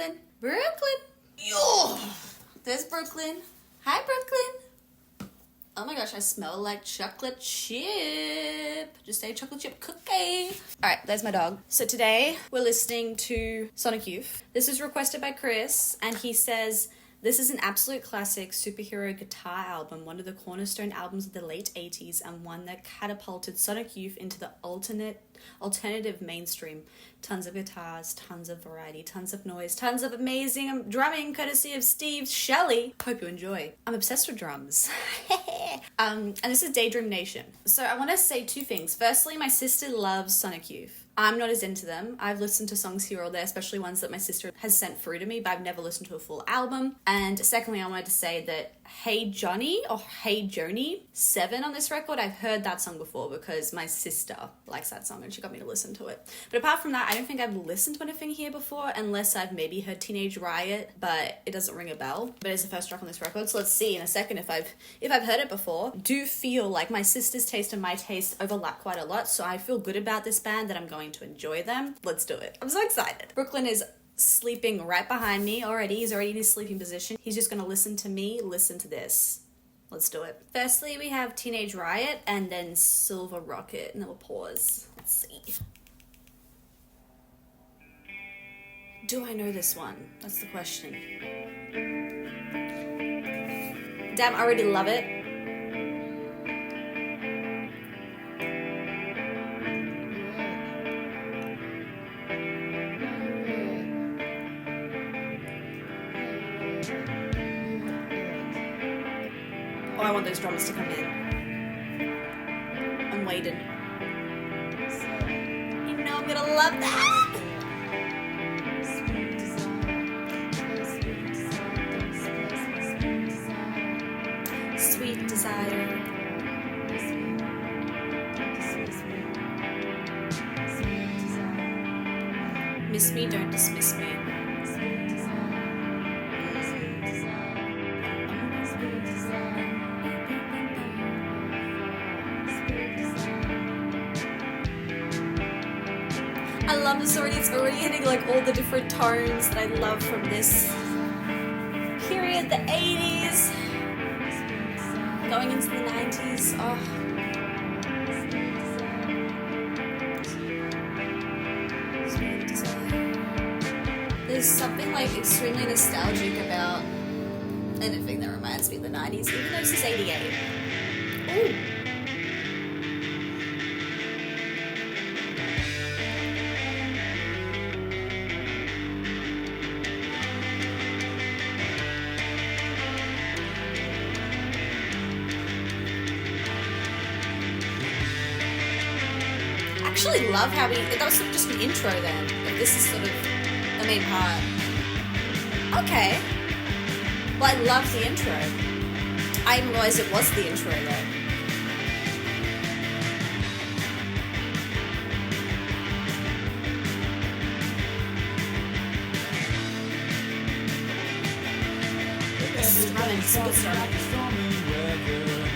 Brooklyn. Brooklyn. Yo! There's Brooklyn. Hi, Brooklyn. Oh my gosh, I smell like chocolate chip. Just say chocolate chip cookie. Alright, there's my dog. So today we're listening to Sonic Youth. This was requested by Chris, and he says, this is an absolute classic superhero guitar album, one of the cornerstone albums of the late 80s, and one that catapulted Sonic Youth into the alternative mainstream. Tons of guitars, tons of variety, tons of noise, tons of amazing drumming courtesy of Steve Shelley. Hope you enjoy. I'm obsessed with drums. And this is Daydream Nation. So I want to say two things. Firstly, my sister loves Sonic Youth. I'm not as into them. I've listened to songs here or there, especially ones that my sister has sent through to me, but I've never listened to a full album. And secondly, I wanted to say that Hey Johnny or Hey Joni 7 on this record, I've heard that song before because my sister likes that song and she got me to listen to it. But apart from that, I don't think I've listened to anything here before unless I've maybe heard Age Riot, but it doesn't ring a bell. But it's the first track on this record, so let's see in a second if I've heard it before. I do feel like my sister's taste and my taste overlap quite a lot, so I feel good about this band that I'm going to enjoy them. Let's do it. I'm so excited. Brooklyn is sleeping right behind me already. He's already in his sleeping position. He's just gonna listen to me listen to this. Let's do it. Firstly, we have Age Riot and then Silver Rocket, and then we'll pause. Let's see. Do I know this one? That's the question. Damn, I already love it. Oh, I want those drums to come in. I'm waiting. You know I'm gonna love that! Sweet Desire. Miss me, don't dismiss me. I love this already. It's already hitting like all the different tones that I love from this period, the 80s, going into the 90s. Oh. There's something like extremely nostalgic about anything that reminds me of the 90s, even though this is 88. Ooh. I actually love how that was sort of just an intro then. Like this is sort of the main part. Okay. Well, I love the intro. I didn't realize it was the intro though.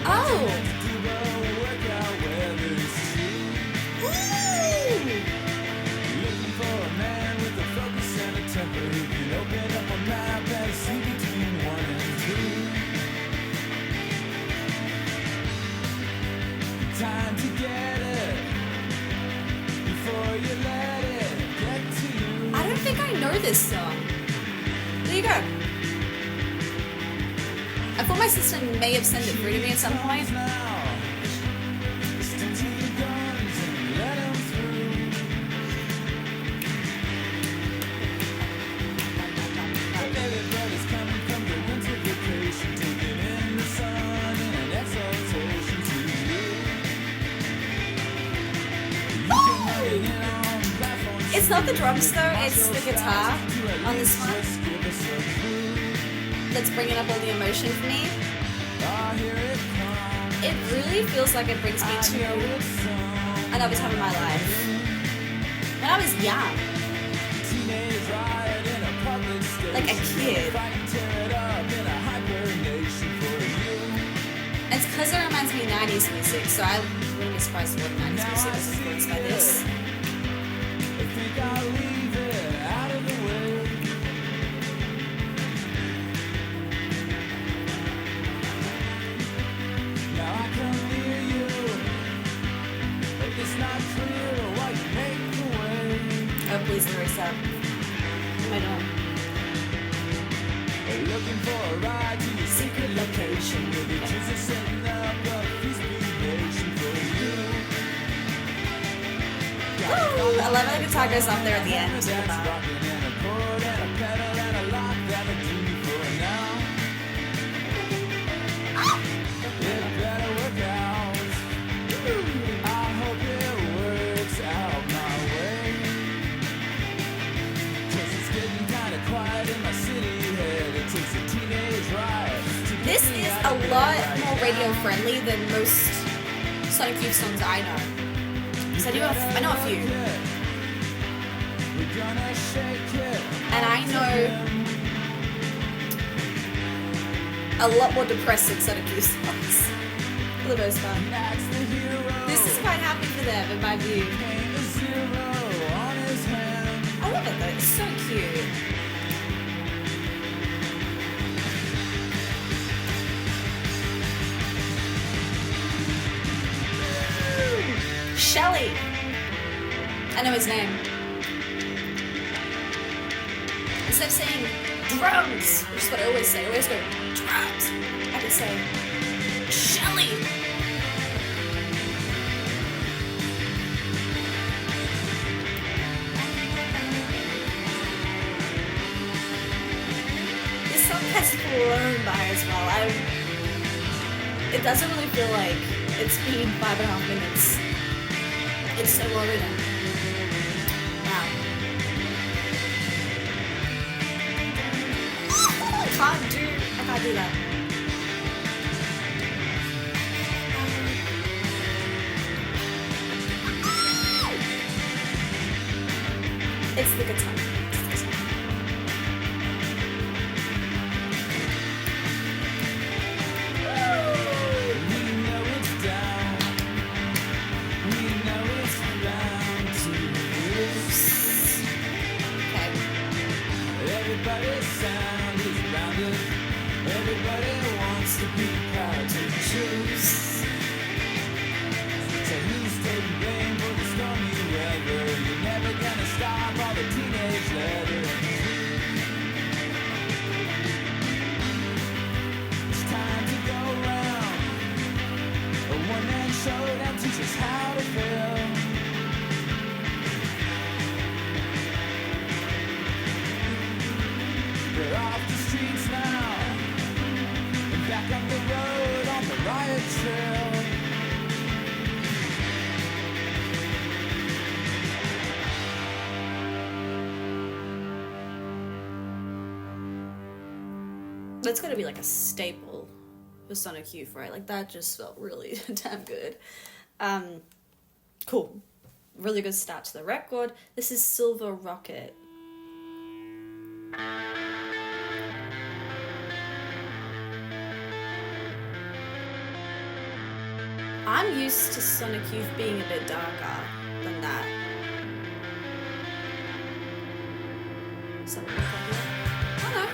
Oh! Time to get it before you let it get to you. I don't think I know this song. There you go. I thought my sister may have sent it through to me at some point. Stick to your guns and let 'em through. Everybody's coming from the winter vacation, taking in the sun and an exaltation to you. It's not the drums though, it's the guitar on this one that's bringing up all the emotion for me. It really feels like it brings me to another time in my life. When I was young. Like a kid. It's because it reminds me of 90s music, so I wouldn't be surprised if 90s music was influenced by this. I think I'll leave it out of the way. What am I doing? Looking for a ride to your secret location. Where the Jesus setting up a Kissability for you. Woo! I love how the guitar goes up there at the end. That's rocking and a chord and a pedal and a lock that'll do you for now. It better work out. I hope it works out my way. 'Cause it's getting kinda quiet in my city head. It takes a teenage riot. This is a lot more radio friendly than most Sonic Youth songs I know. So I know a few. We're gonna shake it. And I know a lot more depressing Sonic Youth songs. For the most part. That's the hero. This is quite happy for them in my view. Paint a zero on his hand. I love it though, it's so cute. Shelly. I know his name. Instead of saying drums, which is what I always say, I always go drums. I can say Shelly. This song has flown by as well. It doesn't really feel like it's been 5.5 minutes. It's so well written. Wow. I can't do that. It's the guitar. Everybody's sound is rounded. Everybody wants to be proud to choose. So who's taking blame for the stormy weather? You're never gonna stop all the teenage leather. It's time to go round. A one-man showdown teaches how to feel. We're off the streets now, and back on the road on the riot trail. That's gotta be like a staple for Sonic Youth, right? Like that just felt really damn good. Cool. Really good start to the record. This is Silver Rocket. I'm used to Sonic Youth being a bit darker than that. Something like that. I don't know.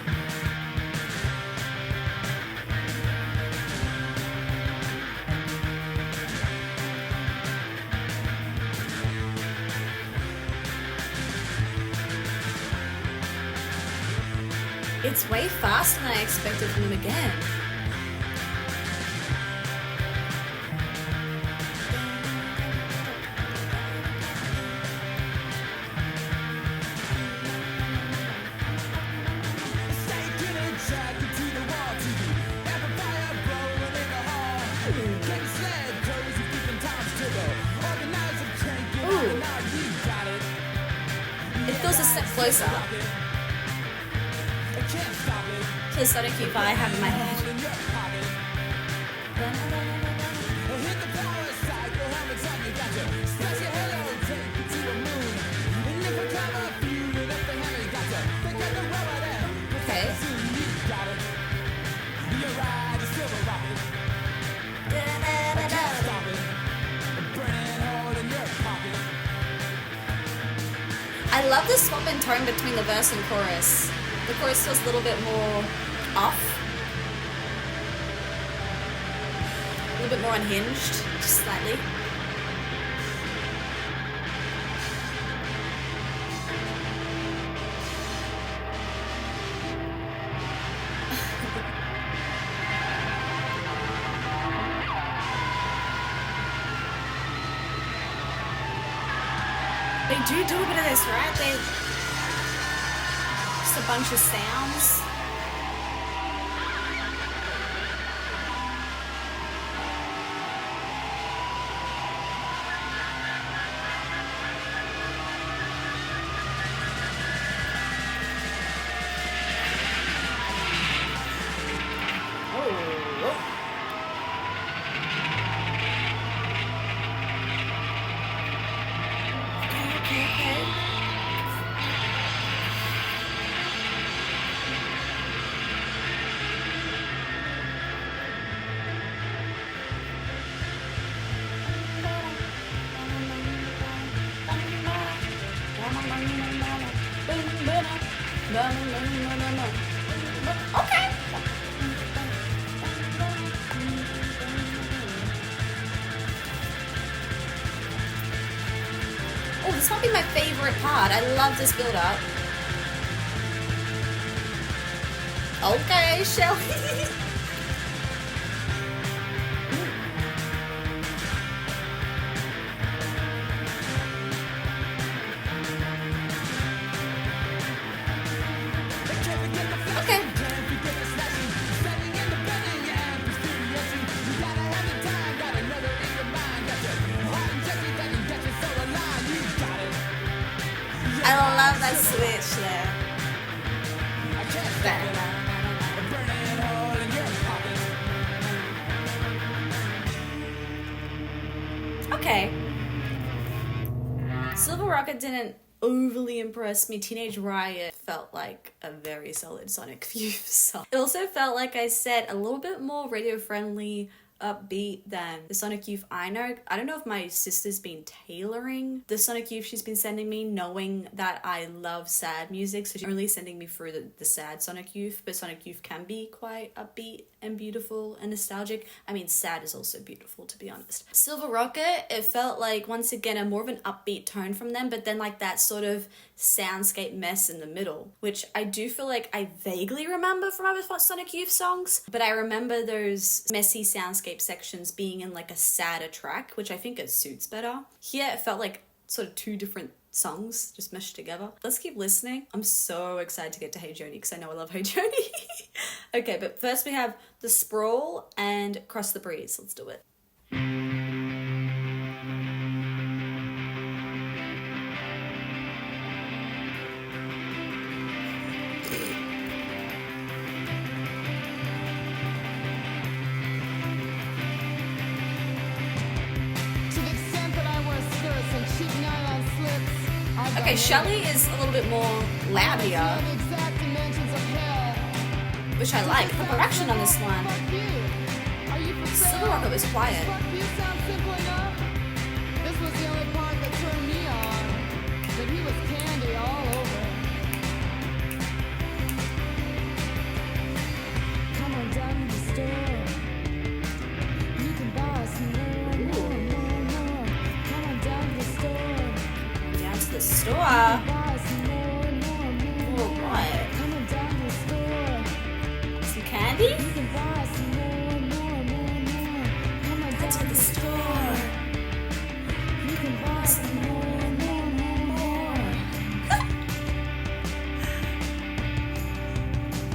It's way faster than I expected from him again. It feels a step closer to the Sonic Youth I have in my head. Okay. I love the swap in tone between the verse and chorus. The chorus feels a little bit more off. A little bit more unhinged, just slightly. do a bit of this, right? They just a bunch of sounds. Okay. Oh, this might be my favorite part. I love this build up. Okay, Shelly. I love that switch there. Okay. Silver Rocket didn't overly impress me. Teenage Riot felt like a very solid Sonic Youth song. It also felt, like I said, a little bit more radio friendly, upbeat than the Sonic Youth I know. I don't know if my sister's been tailoring the Sonic Youth she's been sending me, knowing that I love sad music, so she's only sending me through the sad Sonic Youth, but Sonic Youth can be quite upbeat and beautiful and nostalgic. I mean, sad is also beautiful, to be honest. Silver Rocket, it felt like, once again, a more of an upbeat tone from them, but then like that sort of soundscape mess in the middle, which I do feel like I vaguely remember from other Sonic Youth songs, but I remember those messy soundscape sections being in like a sadder track, which I think it suits better. Here it felt like sort of two different songs just meshed together. Let's keep listening. I'm so excited to get to Hey Joni because I know I love Hey Joni. Okay, but first we have the Sprawl and Cross the Breeze. Let's do it. Okay, Shelly is a little bit more loud here, which I like. The production on this one. Silver Rocket was quiet. This was the only part that turned me on, but he was candy all over. Come on down to the store. You can buy some more. Come on down to the store. Down to the store. Buy some more. Oh, what? Come on down to the store. Some candy? You can buy some more. Come on down To the store. You can buy some more.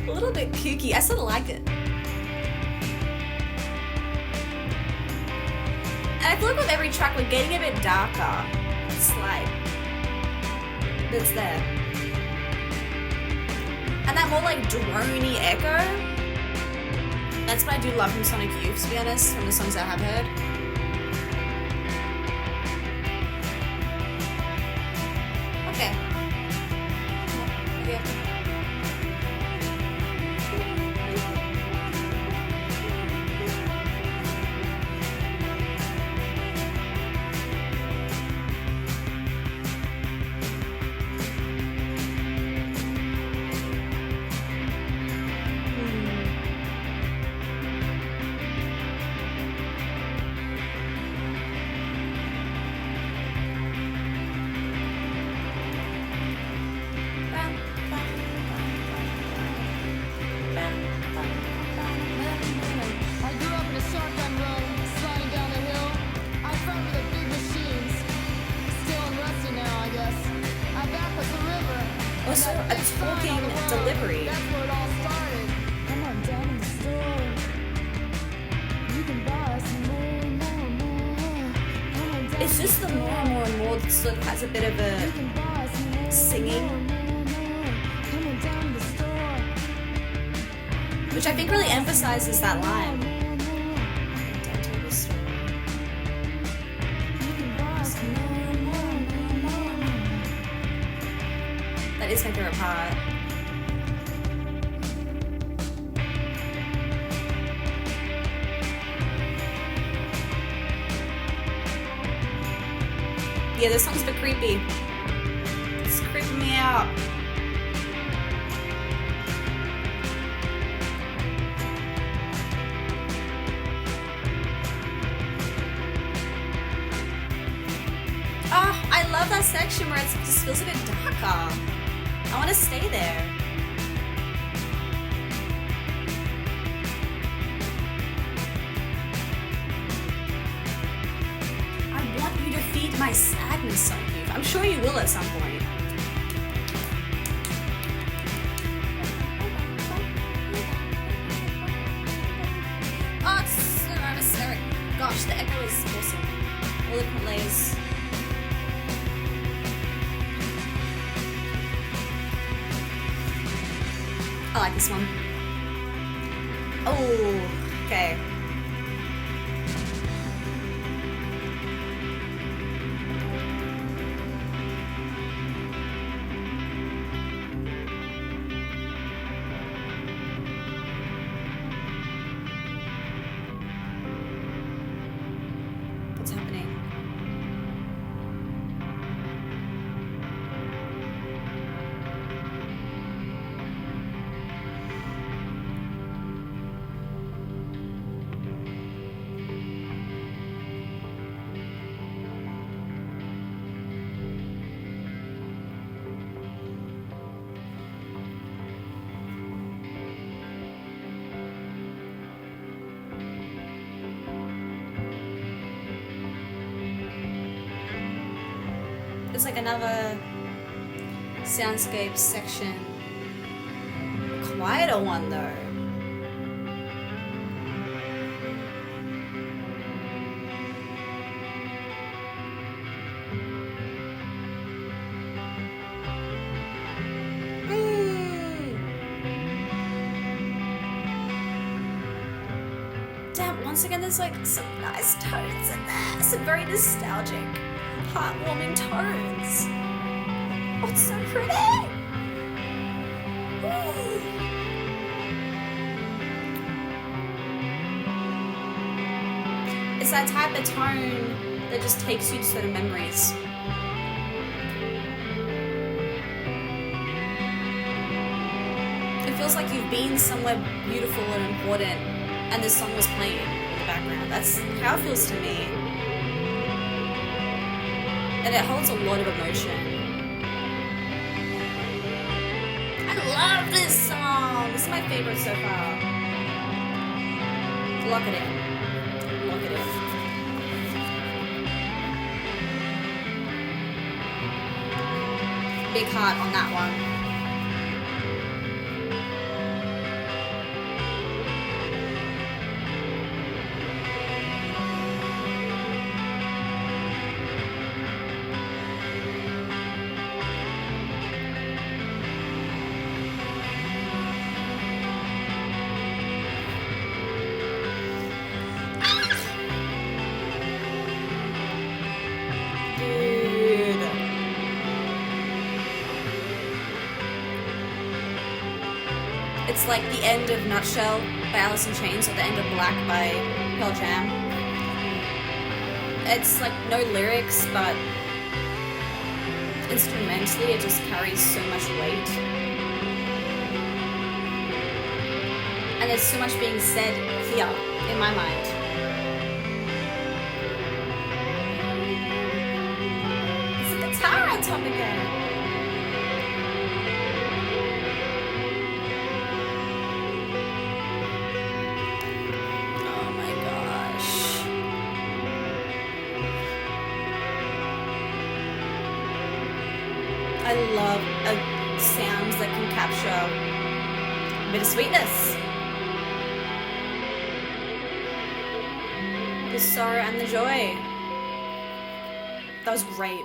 A little bit kooky. I sort of like it. And I feel like with every track we're getting a bit darker. It's like, it's there. And that more like droney echo. That's what I do love from Sonic Youth, to be honest, from the songs I have heard. Okay. Okay. talking delivery. That's where it all started. Come on down to the store. You can buy some more. Come on down It's just the more and more that sort of has a bit of a You can buy some more. singing, Come on down to the store. which I think really emphasizes that line. You can buy some more. That is my favorite part. Yeah, this song's a bit creepy. It's creeping me out. Oh, I love that section where it just feels a bit darker. I want to stay there. I want you to feed my sadness, Sophie. I'm sure you will at some point. Oh, it's so atmospheric. Gosh, the echo is awesome. All the different layers. I like this one. Oh, okay. What's happening? It's like another soundscape section. Quieter one though. Damn, once again there's like some nice tones in there. Some very nostalgic, heartwarming tones. Oh, it's so pretty! Ooh. It's that type of tone that just takes you to certain memories. It feels like you've been somewhere beautiful and important, and this song was playing in the background. That's how it feels to me. And it holds a lot of emotion. I love this song! This is my favorite so far. Lock it in. Lock it in. Big heart on that one. It's like the end of Nutshell by Alice in Chains or the end of Black by Pearl Jam. It's like no lyrics, but instrumentally it just carries so much weight. And there's so much being said here, in my mind. It's a guitar on top again. I love sounds that can bit of sweetness. The sorrow and the joy. That was great.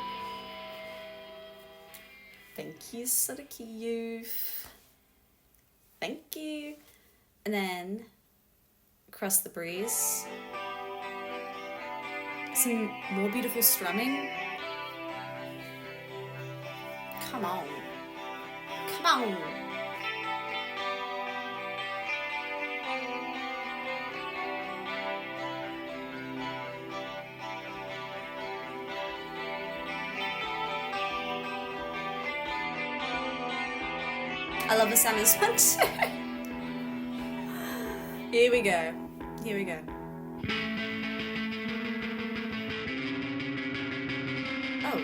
Thank you, Sodaki. Thank you. And then Across the Breeze. Some more beautiful strumming. Come on. Come on. I love the sound of this one too. Here we go. Here we go. Oh.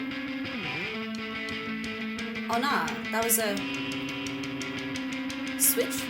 Oh nah, that was a switch.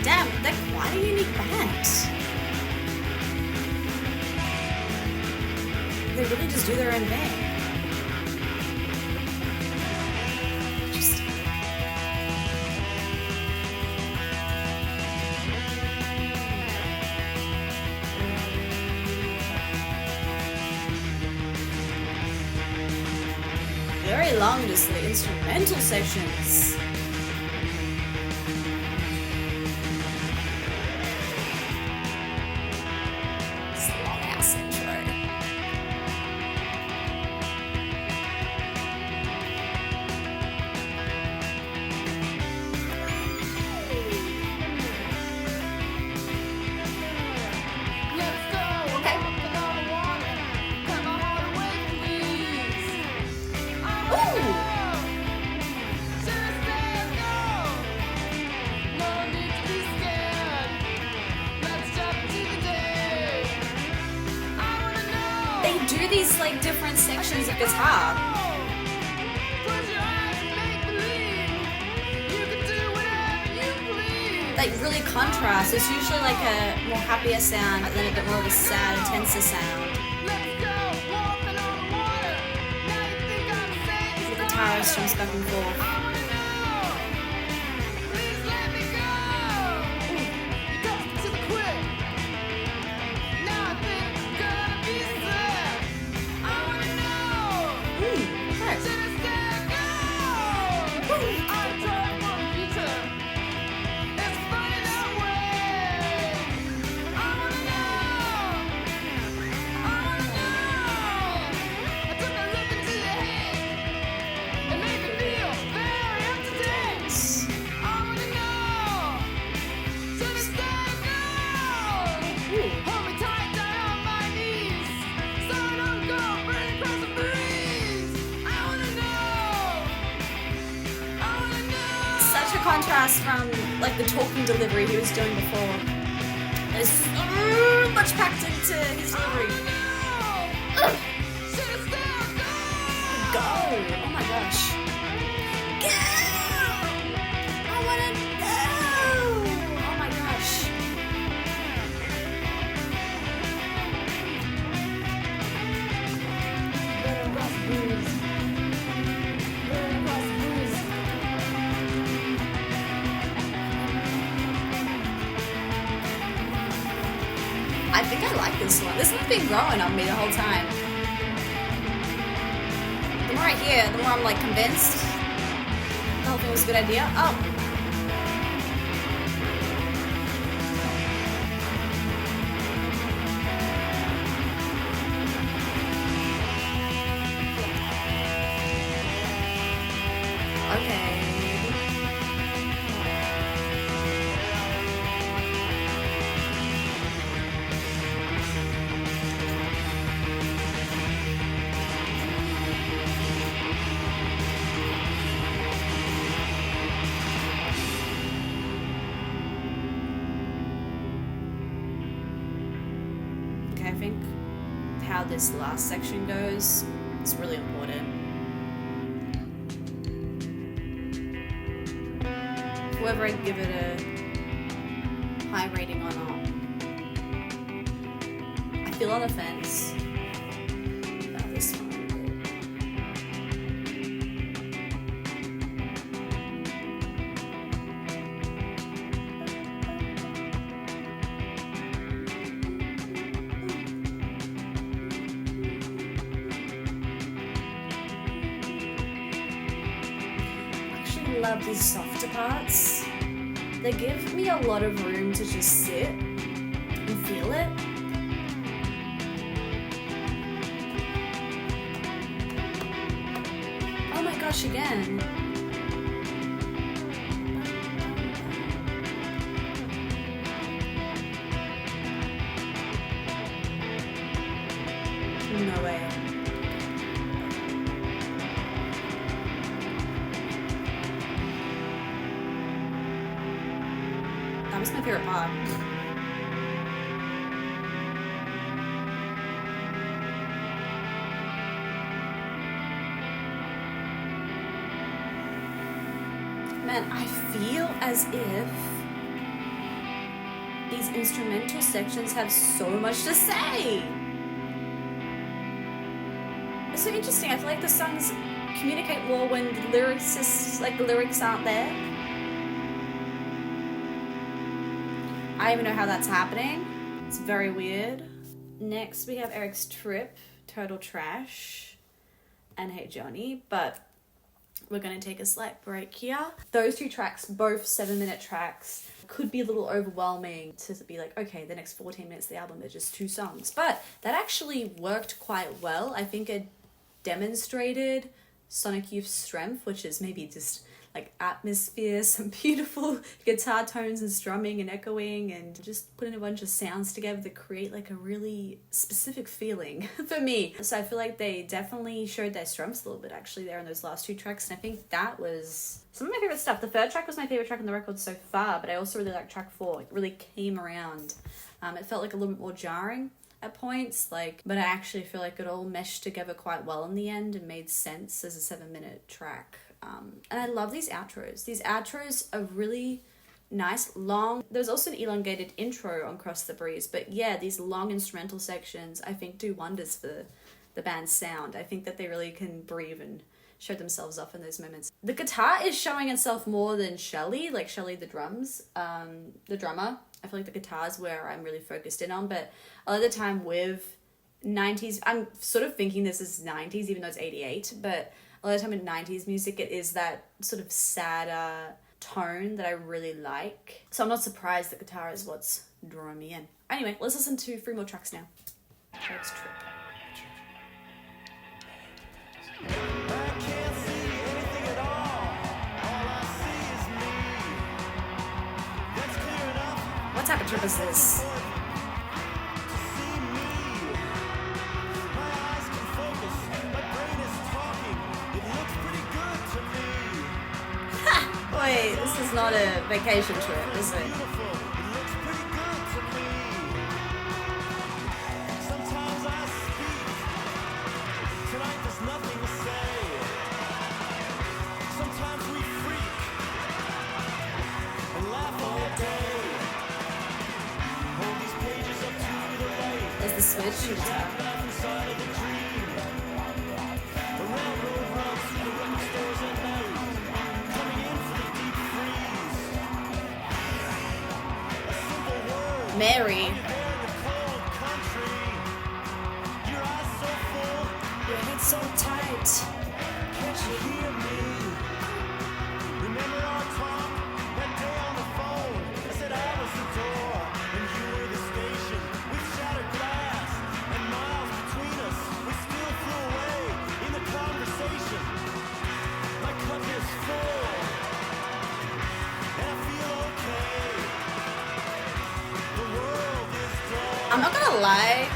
Damn, they're quite a unique band. They really just do their own thing. Interesting. Very long, just the instrumental sections. These like different sections of guitar. Like really contrast. It's usually like a more happier sound and then a bit more of a sad, intenser sound. The guitarist jumps back and forth. Contrast from like the talking delivery he was doing before. There's so much packed into his delivery. Go! Oh my gosh. Go! I wanna go! Oh my gosh. I think I like this one. This one's been growing on me the whole time. The more I hear, the more I'm like convinced the whole thing was a good idea. Oh. okay, I think how this last section goes is really important. Whether I give it a high rating or not, I feel on the fence about this one. Love these softer parts. They give me a lot of room to just sit and feel it. Oh my gosh, again. No way. That was my favorite part. Man, I feel as if these instrumental sections have so much to say. It's so interesting. I feel like the songs communicate more when the lyrics aren't there. I don't even know how that's happening. It's very weird. Next, we have Eric's Trip, Total Trash, and Hey Joni, but we're going to take a slight break here. Those two tracks, both 7-minute tracks, could be a little overwhelming to be like, okay, the next 14 minutes of the album are just 2 songs. But that actually worked quite well. I think it demonstrated Sonic Youth's strength, which is maybe just like atmosphere, some beautiful guitar tones and strumming and echoing, and just putting a bunch of sounds together to create like a really specific feeling for me. So I feel like they definitely showed their strengths a little bit actually there in those last 2 tracks, and I think that was some of my favorite stuff. The 3rd track was my favorite track on the record so far, but I also really like track 4. It really came around. It felt like a little bit more jarring at points, but I actually feel like it all meshed together quite well in the end and made sense as a 7-minute track. And I love these outros. These outros are really nice, long. There's also an elongated intro on Cross the Breeze, but yeah, these long instrumental sections I think do wonders for the band's sound. I think that they really can breathe and show themselves off in those moments. The guitar is showing itself more than Shelly, like Shelly the drums, the drummer. I feel like the guitar is where I'm really focused in on, but a lot of the time with 90s, I'm sort of thinking this is 90s even though it's 88, but a lot of the time in 90s music, it is that sort of sadder tone that I really like. So I'm not surprised that guitar is what's drawing me in. Anyway, let's listen to 3 more tracks now. Eric's Trip. I can't see anything at all. All I see is me. That's clear enough. What type of trip is this? To see me. My eyes can focus. My brain is talking. It looks pretty good to me. Wait, this is not a vacation trip, is it? Beautiful. It looks pretty good to me. Sometimes I speak. Tonight there's nothing to say. Sometimes we freak and laugh all day. Hold these pages up to the light. There's the switch. Laugh inside of a dream. The railroad runs through the bookstores at night. Coming in for the deep freeze. A simple word. Mary. There in the cold country. Your eyes so full. Your head so tight. Can't you hear me? Remember our talk that day on the phone? I said I was the door and you were the station. With shattered glass and miles between us, we still flew away in the conversation. My cup is full and I feel okay. The world is dull. I'm not gonna lie,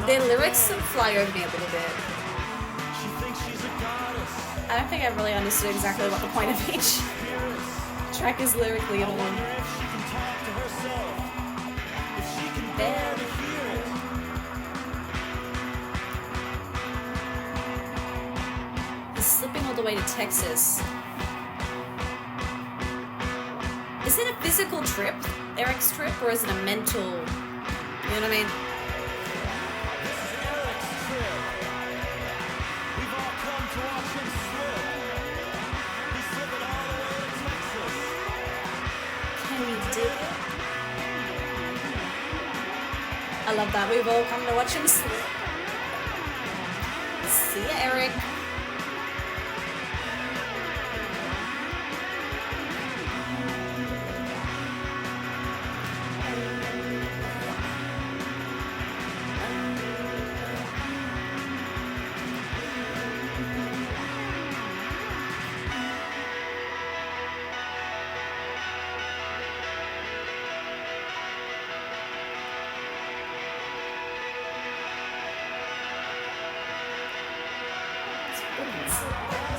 their lyrics fly over me a little bit. She thinks she's a goddess. I don't think I really understood exactly what the point of each track is lyrically at all. Wonder if she can talk to herself. If she can bear to hear it. the way to Texas. Is it a physical trip, Eric's trip, or is it a mental, you know what I mean? This is Eric's trip. We've all come to watch him slip. He's slipping all the way to Texas. Can you dig it? I love that. We've all come to watch him slip. See ya, Eric.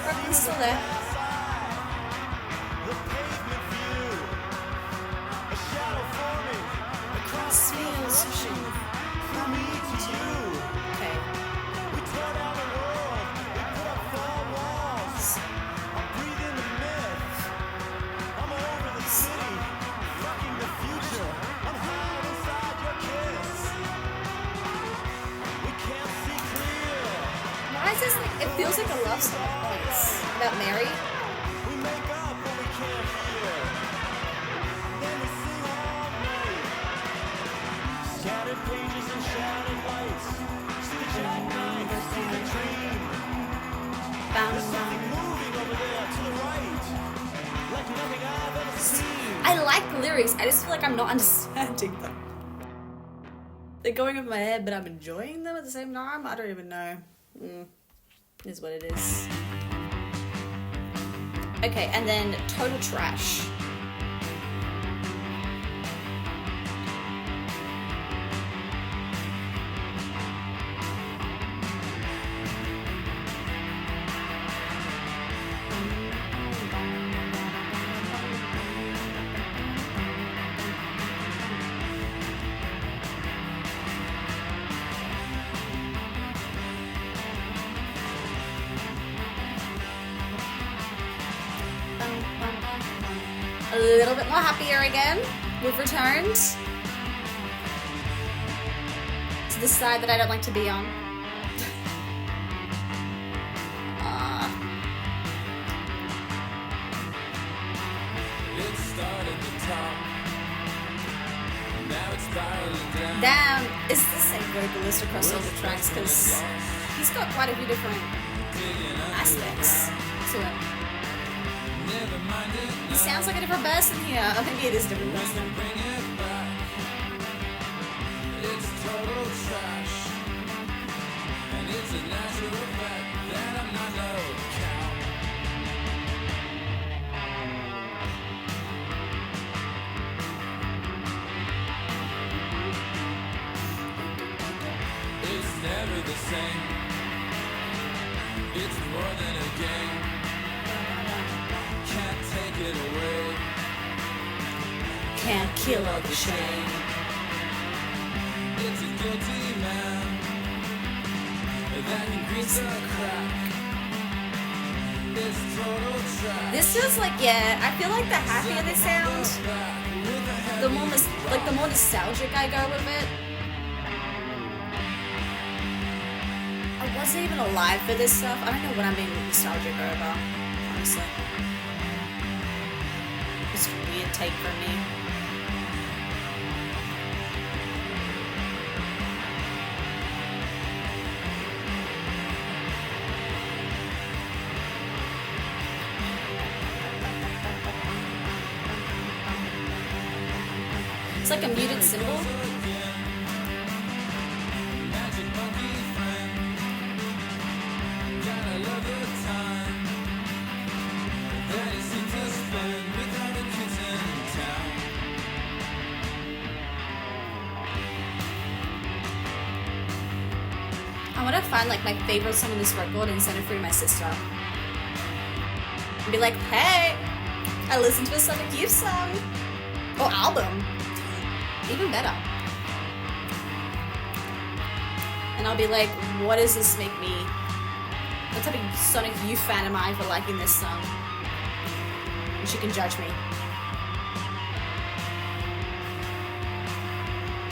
Brooklyn's still there. The pavement view. A shadow forming across the ocean. From me to you. Okay. We tore down the world. We put up four walls. I'm breathing the myths. I'm over the city. Fucking the future. I'm hiding inside your kiss. We can't see clear. Why is this like, it feels like a love song. About Mary? We make up when we can't hear. Then we sing all night. Scattered pages and shattered lights. See the jackknife, see the dream. There's something moving over there to the right. Like nothing I've ever seen. I like the lyrics, I just feel like I'm not understanding them. They're going over my head, but I'm enjoying them at the same time? I don't even know. Is what it is. Okay, and then Total Trash. A little bit more happier again. We've returned to the side that I don't like to be on. It started the top. Now it's spiraling down. Damn, is the same vocalist across all the tracks because he's got quite a few different aspects to it. He sounds like a different person here. I think it is a different person. It's total trash. And it's a natural fact that I'm not no cow. It's never the same. It's more than a game. Can't take it away. Can't kill all the shame. It's a guilty man that can grease the crack. It's total trash. This feels like, yeah, I feel like the happier they sound, the more the more nostalgic I go with it. I wasn't even alive for this stuff. I don't know what I'm being nostalgic over, honestly. It's a weird take from me. It's like a muted symbol. I want to find like my favorite song on this record and send it through to my sister. And be like, hey, I listened to a Sonic Youth song. Or album. Even better. And I'll be like, what does this make me What type of Sonic Youth fan am I for liking this song? And she can judge me.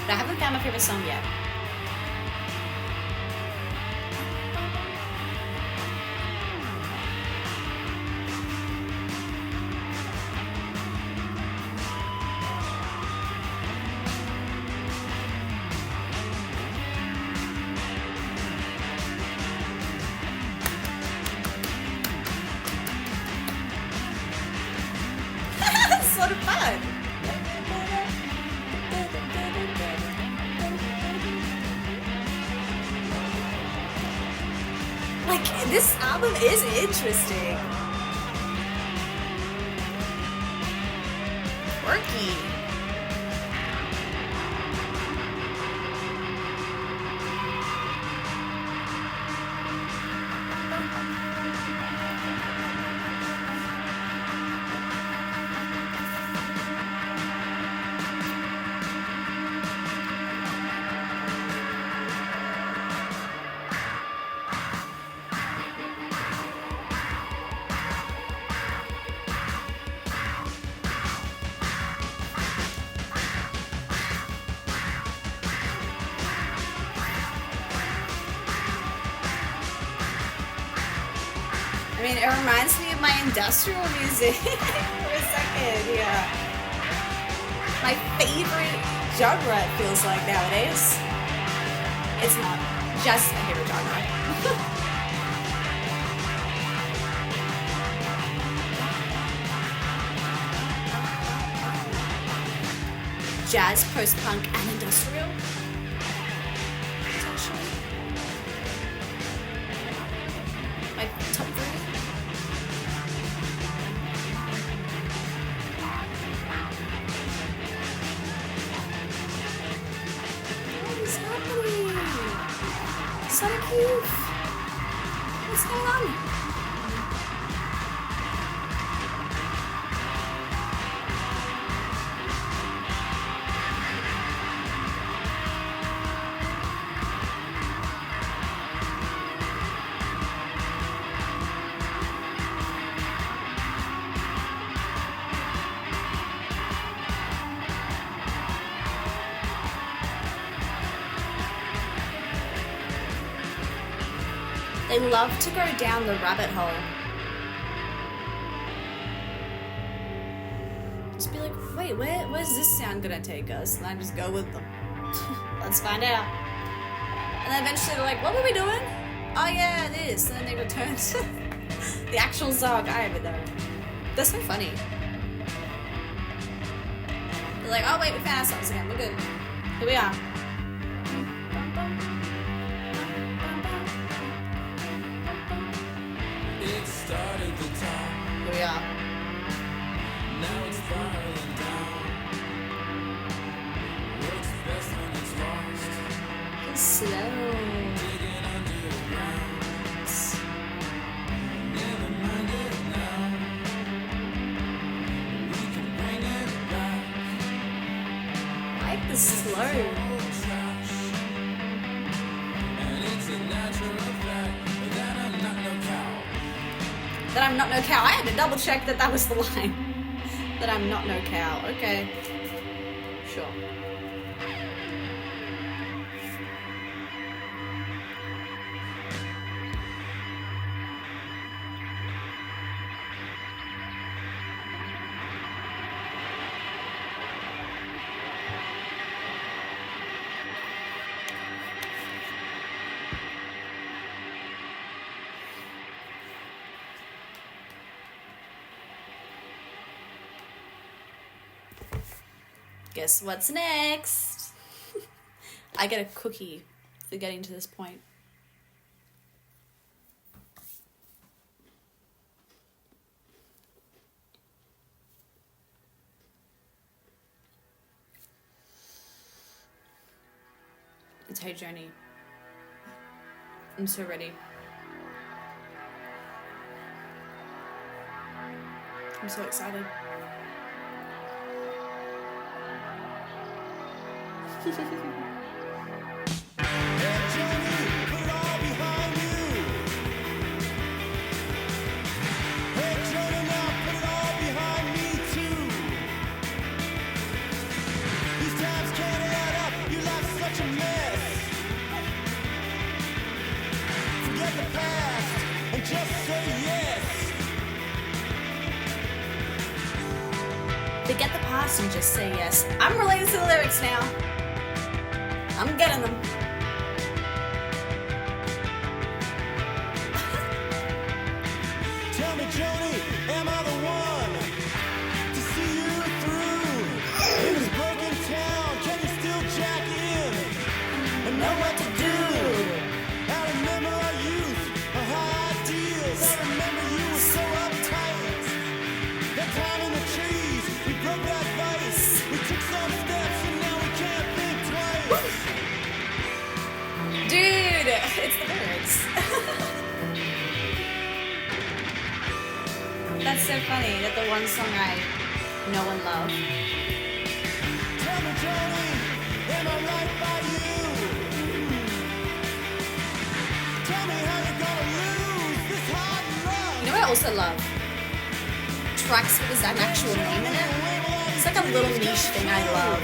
But I haven't found my favorite song yet. Sort of fun. Like, this album is interesting. Quirky. I mean, it reminds me of my industrial music for a second, yeah. My favorite genre, it feels like nowadays. It's not just my favorite genre. Jazz, post-punk, and industrial. Potentially. My top 3. Sonic Youth! What's going on? They love to go down the rabbit hole. Just be like, wait, where's this sound gonna take us? And I just go with them. Let's find out. And then eventually they're like, what were we doing? Oh yeah, this. And then they return to the actual song. I don't even know. That's so funny. They're like, oh wait, we found ourselves again. We're good. Here we are. Here we are. Now it's spiraling down. Works best when it's lost. Slow. Digging underground. Never mind it now. We can bring it back. I like the slow. Old trash. And it's a natural fact that I'm not no cow. That I'm not no cow. I had to double check that that was the line. That I'm not no cow. Okay. Sure. Guess what's next? I get a cookie for getting to this point. It's Hey Joni. I'm so ready. I'm so excited. Hey Joni, put it all behind you. Forget the past and just say yes. I'm relating to the lyrics now. I'm getting them. Tell me, Joni, am I the one to see you through? In this broken town, can you still jack in and know what to do? I remember our youth, our high ideals. I remember you were so uptight. That time in the trees, we broke that vice. We took some steps and now we can't think twice. Dude, it's the lyrics. That's so funny that the one song I know and love. Tell me, Joni, am I right by you? Tell me how you're gonna lose this hard love. You know what I also love? Tracks with an actual name in it. It's like a little niche thing I love.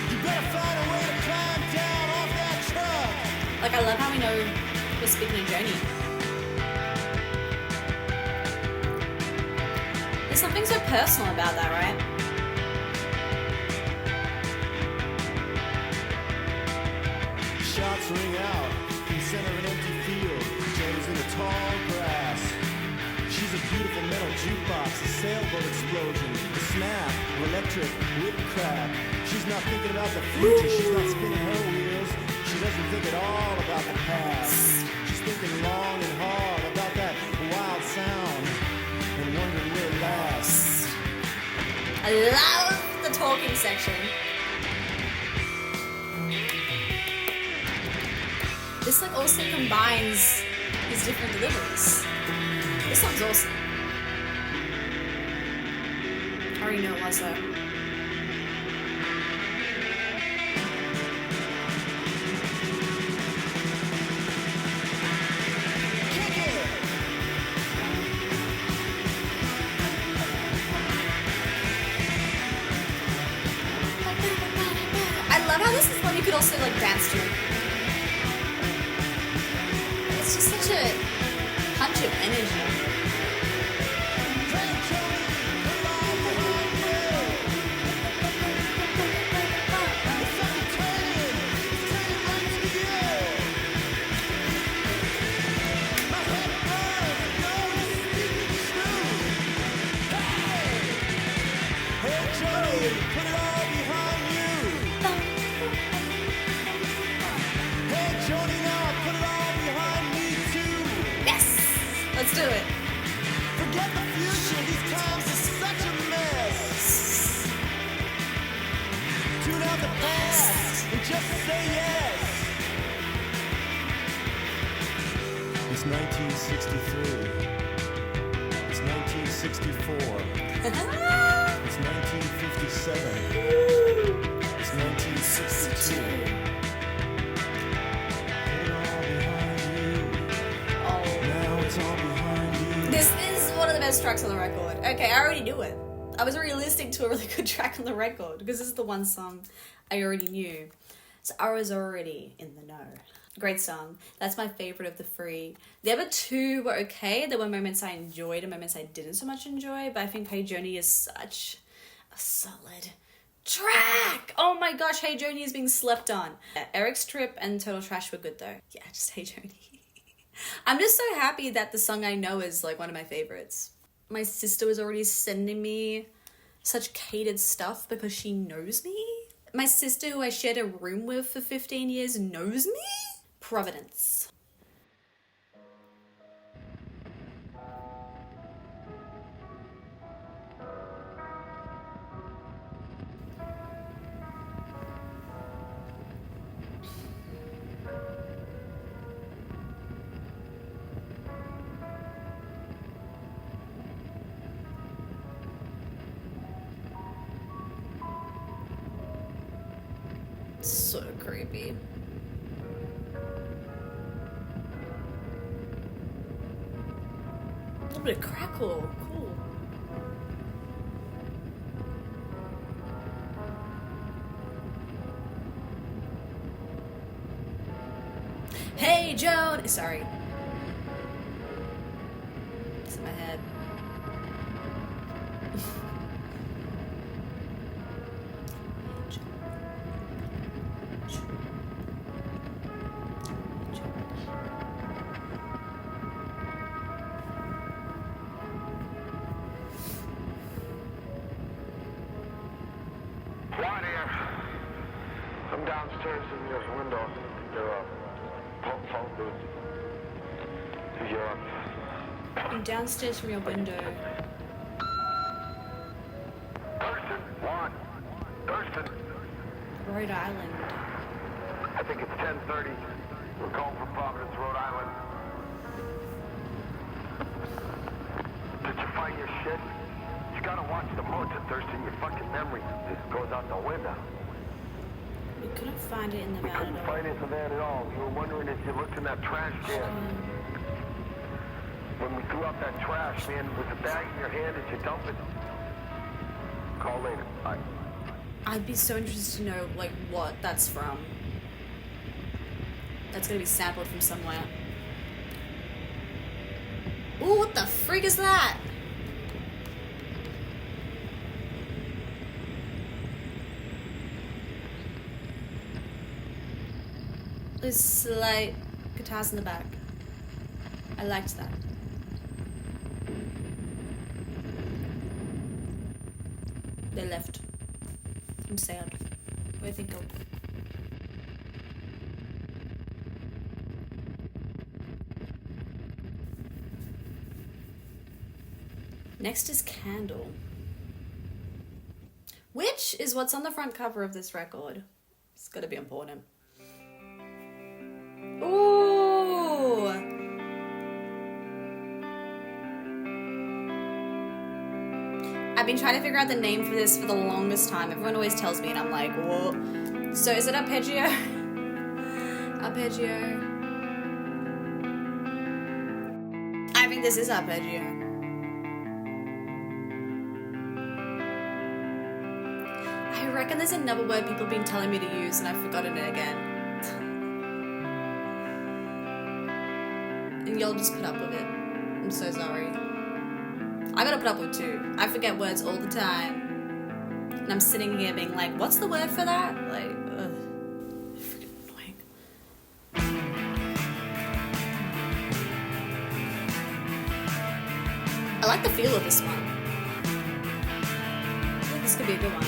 You better find a way to climb down off that truck. Like I love how we know we're speaking of Joni. There's something so personal about that, right? Shots ring out in the center of an empty field. Joni's in the tall grass. She's a beautiful metal jukebox, a sailboat explosion, the snap of electric whip crack. She's not thinking about the future, she's not spinning her wheels. She doesn't think at all about the past. She's thinking long and hard about that wild sound and wondering where it lasts. I love the talking section. This like also combines his different deliveries. This song's awesome. I already know it was though. I love how this is one you could also like dance to. It's just such a punch of energy. Let's do it. Forget the future, these times are such a mess. Tune out the past and just say yes. It's 1963. It's 1964. It's 1957. It's 1962. This is one of the best tracks on the record. Okay, I already knew it. I was already listening to a really good track on the record because this is the one song I already knew. So I was already in the know. Great song. That's my favorite of the three. The other two were okay. There were moments I enjoyed and moments I didn't so much enjoy, but I think Hey Joni is such a solid track. Oh my gosh, Hey Joni is being slept on. Eric's Trip and Total Trash were good though. Yeah, just Hey Joni. I'm just so happy that the song I know is like one of my favorites. My sister was already sending me such catered stuff because she knows me. My sister, who I shared a room with for 15 years, knows me. Providence. So creepy. A little bit of crackle. Cool. Hey, Joan! Sorry. It's in my head. in your window. Your phone booth. Your I'm downstairs from your window. Thurston, one. Thurston. Rhode Island. I think it's 10:30. We're calling from Providence, Rhode Island. Did you find your shit? You gotta watch the motor, Thurston. Your fucking memory just goes out the window. We couldn't find it in the van Couldn't at all. find it in the van at all. We were wondering if you looked in that trash can. When we threw out that trash, man, with the bag in your hand, did you dump it? Call later. Bye. I'd be so interested to know, like, what that's from. That's gonna be sampled from somewhere. Ooh, what the freak is that? There's slight guitars in the back. I liked that. They left. I'm sad. What do you think of? Next is Candle. Which is what's on the front cover of this record. It's gotta be important. Ooh! I've been trying to figure out the name for this for the longest time. Everyone always tells me and I'm like, what? So is it arpeggio? Arpeggio. I think this is arpeggio. I reckon there's another word people have been telling me to use and I've forgotten it again. And y'all just put up with it. I'm so sorry. I gotta put up with too. I forget words all the time. And I'm sitting here being like, what's the word for that? Like, ugh. Freaking annoying. I like the feel of this one. I think this could be a good one.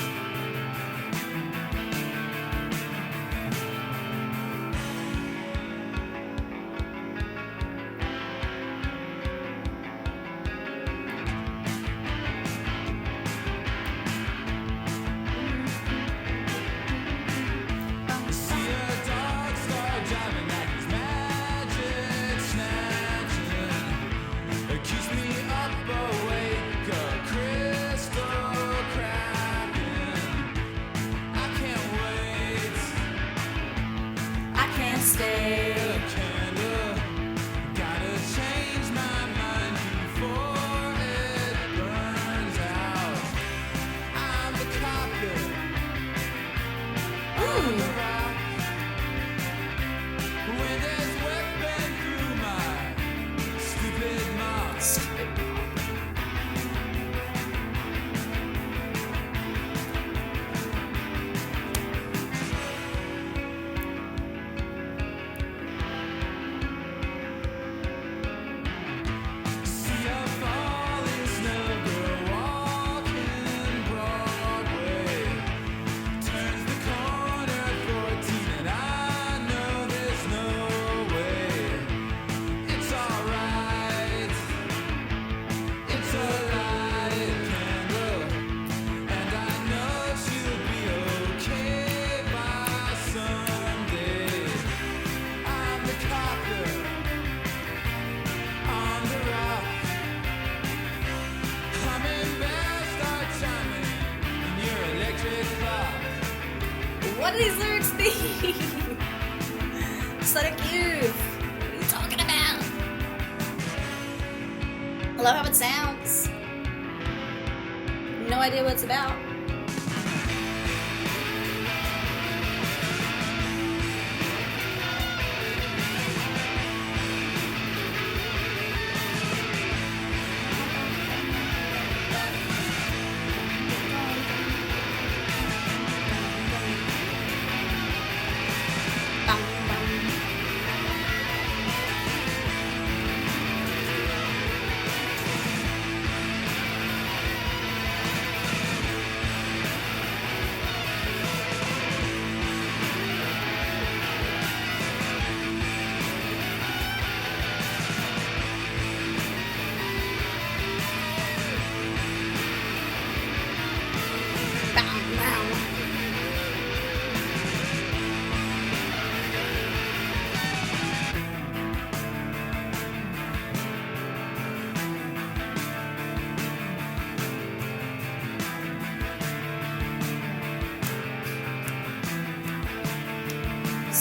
What do these lyrics mean? Sonic Youth. What are you talking about? I love how it sounds. No idea what it's about.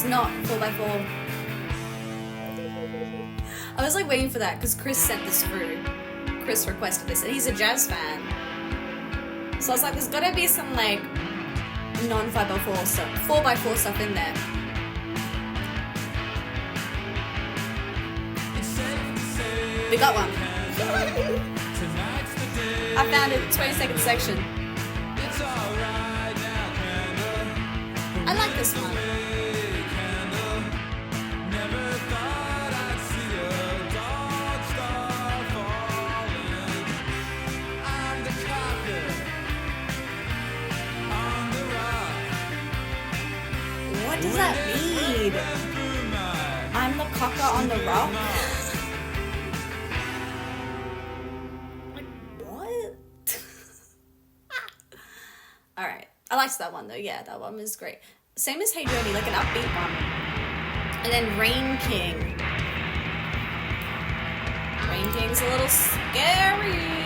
It's not 4x4. I was like waiting for that because Chris sent this through. Chris requested this, and he's a jazz fan. So I was like, there's gotta be some like non-5x4 stuff, 4x4 stuff in there. We got one. I found it, 22nd section. I like this one. What does that mean? I'm the cocker on the rock? Like, what? Alright. I liked that one though. Yeah, that one was great. Same as Hey Joni, like an upbeat one. And then Rain King. Rain King's a little scary.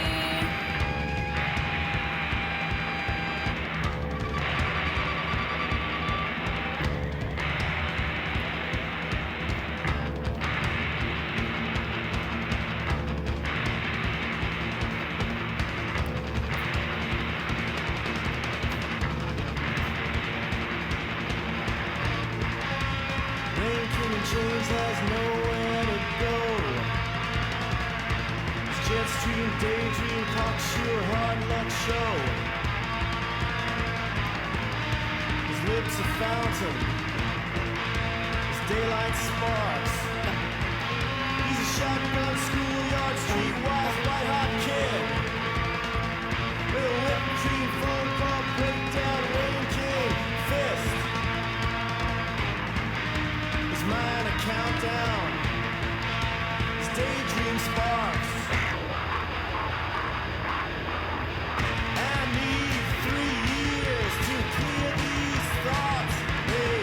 James has nowhere to go. It's Jetstream, Daydream, cocksure, hard luck show. His lips a fountain. His daylight sparks. He's a shotgun schoolyard streetwise white hot kid. With a whipped cream phone call breakdown, Rain King fist. Mine a countdown. His daydream sparks. I need 3 years to clear these thoughts. Hey,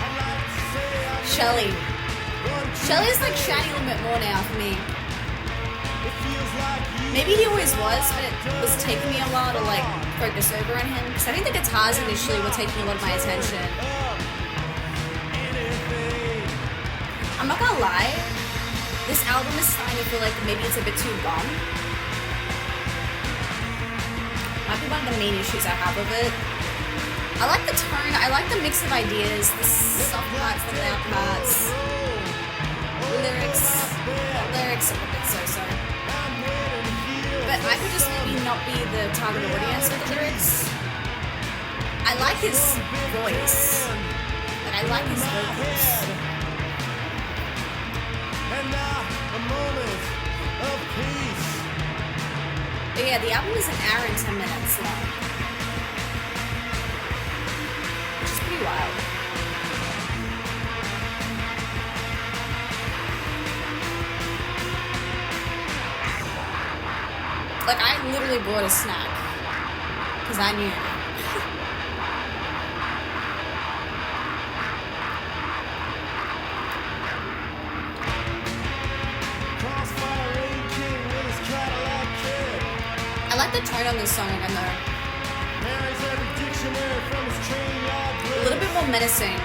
I'd like to say Shelly. Shelly's like shining a little bit more now for me. it feels like you. Maybe he always was, but it was taking me a while to like focus over on him. Because I think the guitars initially were taking a lot of my attention. I'm not gonna lie, this album is starting to feel like maybe it's a bit too long. Might be one of the main issues I have with it. I like the tone, I like the mix of ideas, the soft parts, the loud parts. Lyrics are a bit so-so. But I could just maybe not be the target audience with the lyrics. I like his voice. Like, I like his vocals. And now a moment of peace. But yeah, the album is an hour and 10 minutes long. Which is pretty wild. Like, I literally bought a snack. Because I knew. I like the tone on this song again though. A little bit more menacing.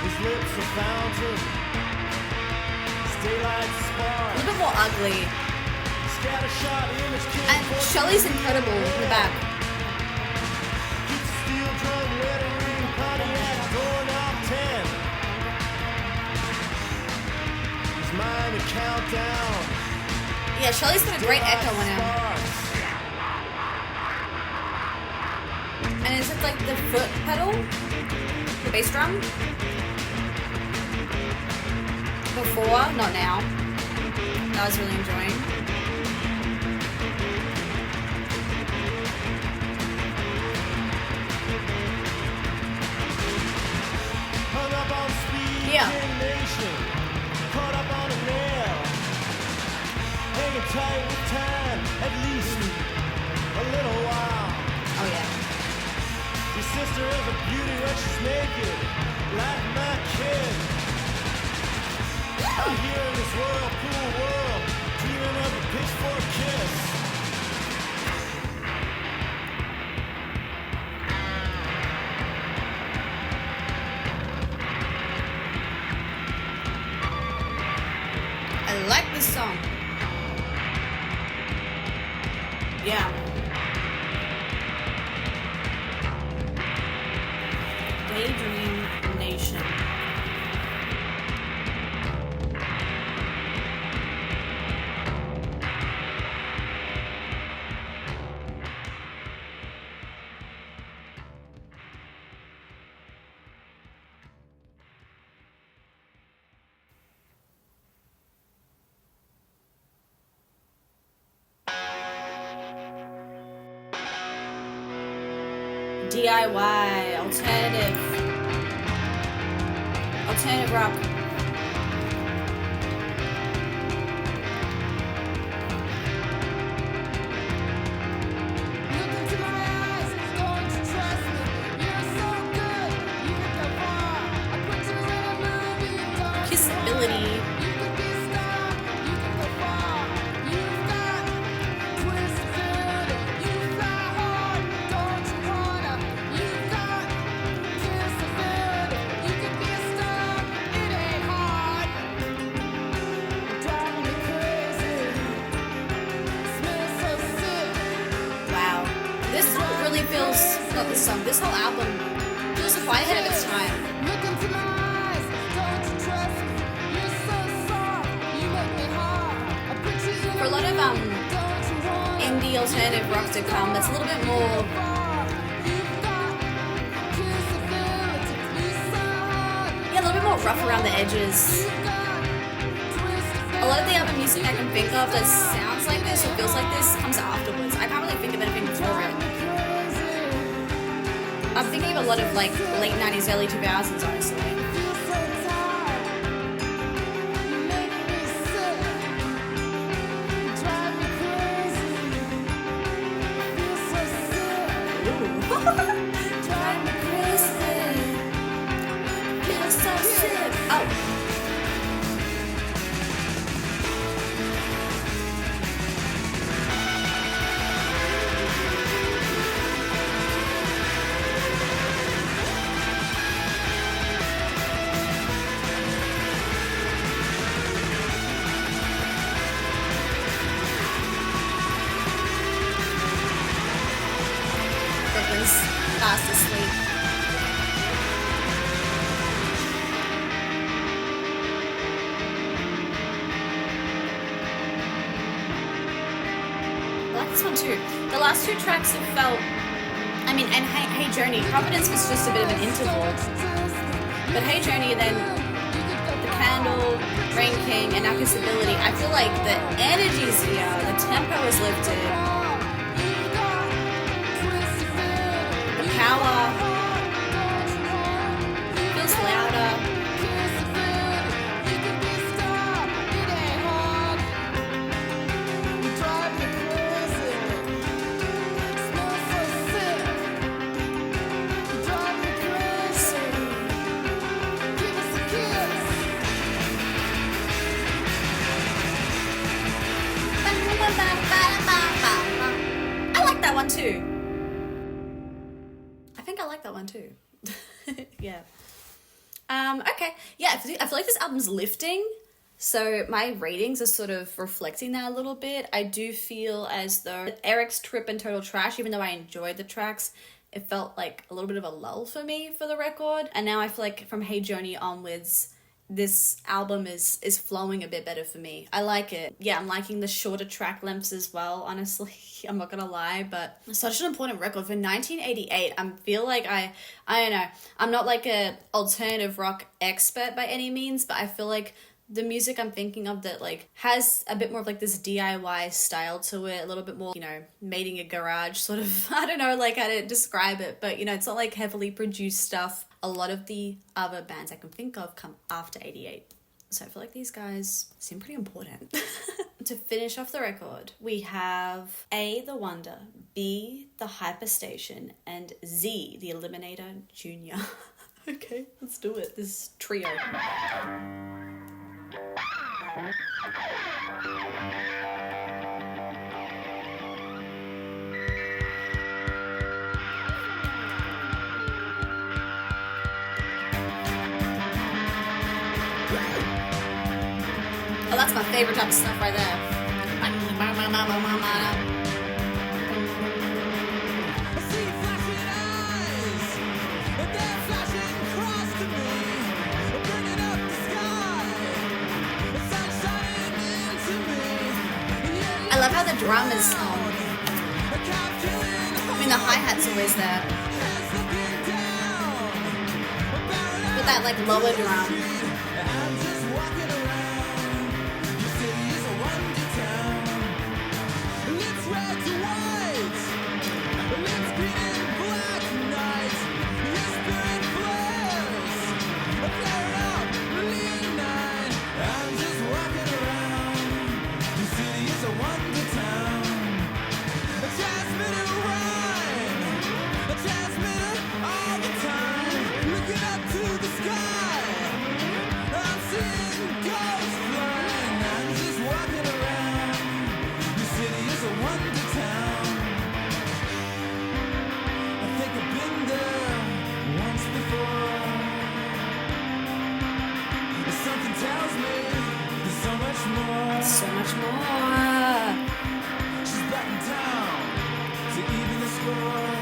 His lips a fountain. His daylight spark. A little bit more ugly. Scattershot image king. And Shelly's incredible in the back. Keeps steel drum lettering Pontiac doorknob 10. His mind a countdown. Yeah, Shelly's got a great echo on him. And is it like the foot pedal? The bass drum? Before, not now. That I was really enjoying. Hung up on speed, Yeah. nation. Caught up on a nail. Hanging tight with time, at least a little while. Oh yeah. Your sister is a beauty when she's naked, like my kid. Out here in this whirlpool world, dreaming of a pitchfork kiss. like this song. Yeah. Daydream Nation. DIY, alternative rock. Look into my eyes, don't you trust me? You're so good, you can go far. I put you in a movie, don't you Kissability. You could be a star, you can go far. You've got twisted, you fly hard, don't you wanna? You've got kissability, you could be a star, it ain't hard. Driving me crazy, smell so sick. Wow. This song really feels, not this song, this whole album feels quite ahead of its time. Look into my eyes, don't you trust me? You're so soft, you make me hard. I put you in For a lot of don't you want indie alternative rock to come, that's a little bit more, you've got kissability, you so hard, yeah, a little bit more rough around the edges. you've got twisted. A lot of the other music I can think of that sounds like this or feels like this comes afterwards. I can't really think of anything before it. I'm thinking of a lot of like late 90s, early 2000s, honestly. Feel so tired, you make me sick, you drive me crazy, feel so sick. Drive me crazy. Feel so sick. Oh. Brooklyn's fast asleep. I like this one too. The last two tracks have felt, I mean, and Hey Joni, Providence was just a bit of an interval. But Hey Joni, then The Candle, Rain King, and now Kissability, I feel like the energy's here, the tempo is lifted, the power feels louder. I like that one too. I think I like that one too. Yeah. Okay. Yeah, I feel like this album's lifting. So my ratings are sort of reflecting that a little bit. I do feel as though Eric's Trip and Total Trash, even though I enjoyed the tracks, it felt like a little bit of a lull for me for the record. And now I feel like from Hey Joni onwards, this album is flowing a bit better for me. I like it. Yeah, I'm liking the shorter track lengths as well, honestly. I'm not gonna lie, but such an important record. For 1988, I feel like I don't know. I'm not like a alternative rock expert by any means, but I feel like the music I'm thinking of that like has a bit more of like this DIY style to it, a little bit more, you know, made in a garage sort of, I don't know like how to describe it, but you know, it's not like heavily produced stuff. A lot of the other bands I can think of come after 88. So I feel like these guys seem pretty important. To finish off the record, we have A, The Wonder, B, The Hyperstation, and Z, The Eliminator Jr. Okay, let's do it. This trio. Oh, that's my favorite type of stuff right there. I see flashing eyes, and they're flashing across to me, burning up the sky. The sun shining into me. I love how the drum is, I mean, the hi-hat's always there. With that, like, lower drum. I'm just walking around. Your city is a wonder town. Let's red to white. Let's green and black night. Your spirit flares. Flare up, lean nine. I'm just walking around. Your city is a wonder town. A transmitter rhyme. A transmitter all the time. Looking up to the sky. I'm seeing ghosts flying. I'm just walking around. Your city is a wonder town. I think I've been there once before. Something tells me there's so much more. So much more. She's back in town to even the score.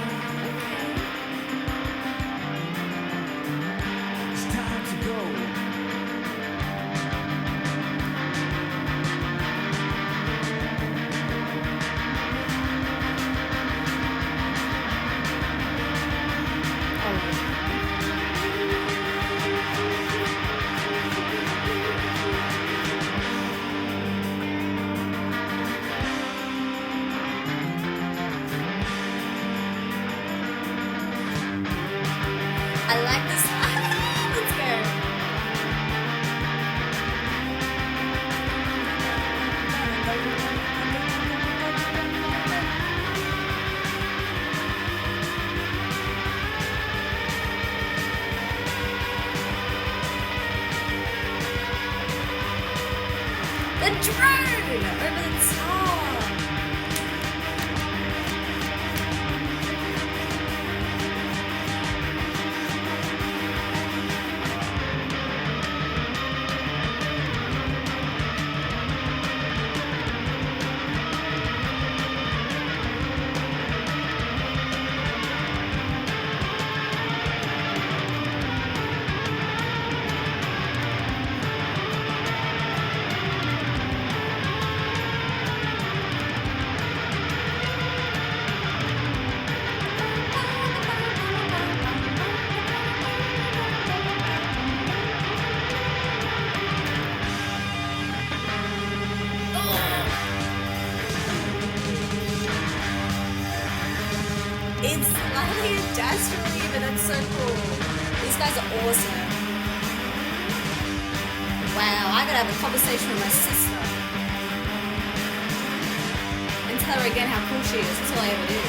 It's time to go. I like this. Let's go. The drone over the top. It's slightly industrial, but that's so cool. These guys are awesome. Wow, I gotta have a conversation with my sister and tell her again how cool she is. That's all I ever do.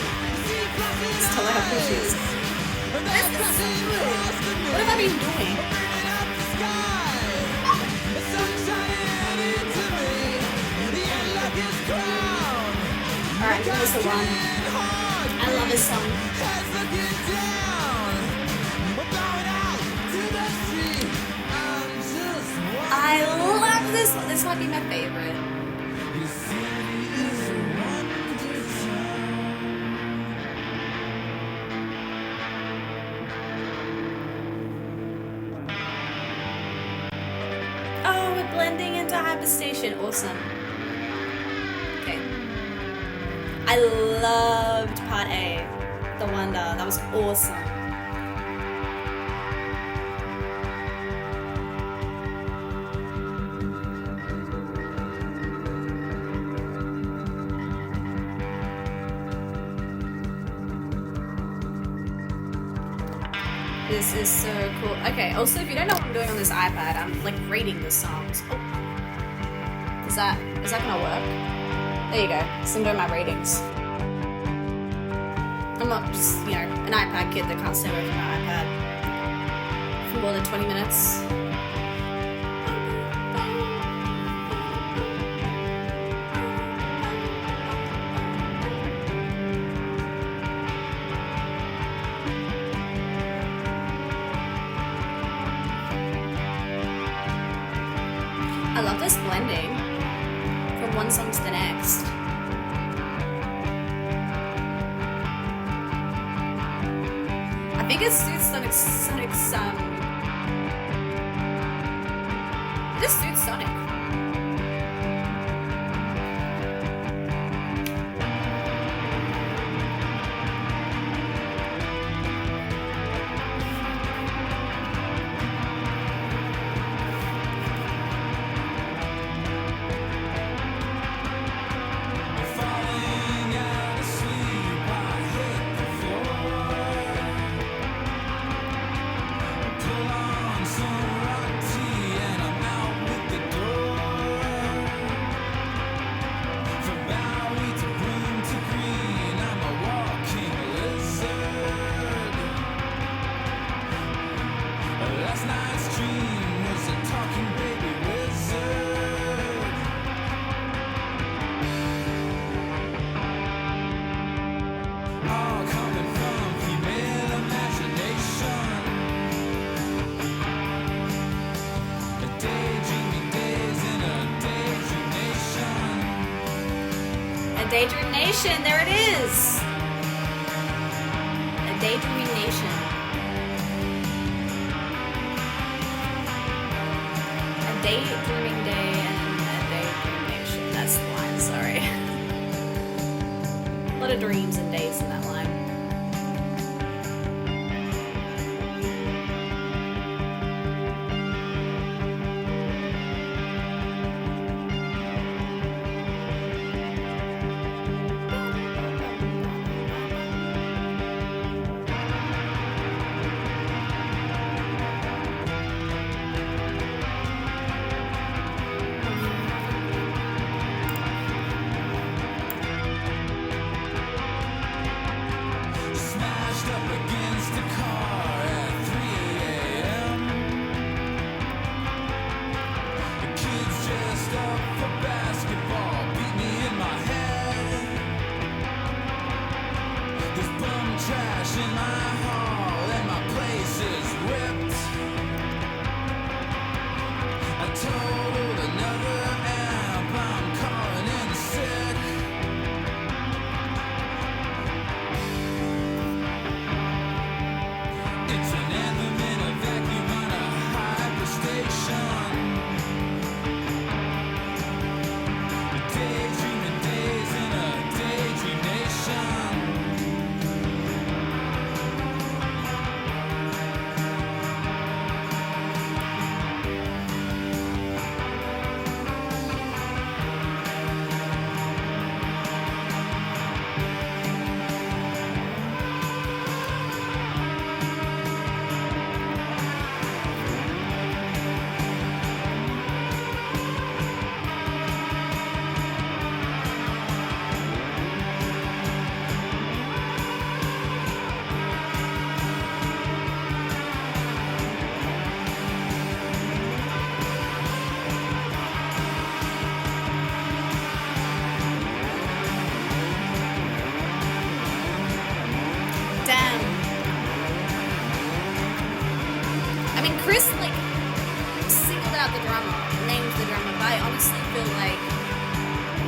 Just tell her how cool she is. This is so good. What have I been doing? Alright, this is the one. I love this song. I love this one. This might be my favorite. Oh, we're blending into Hyperstation. Awesome. Okay. I loved part A, The Wonder. That was awesome. This is so cool. Okay, also if you don't know what I'm doing on this iPad, I'm like rating the songs. Oh. Is that gonna work? There you go. So I'm doing my ratings. I'm not just, an iPad kid that can't stay away from my iPad for more than 20 minutes. I love this blending from one song to the next. I think it suits Sonic's it just suits Sonic. Daydream Nation, there it is! A Daydreaming Nation. A daydreaming day and a daydream nation. That's the line, sorry. A lot of dreams and days in that line. Chris, like, singled out the drummer, named the drummer, but I honestly feel like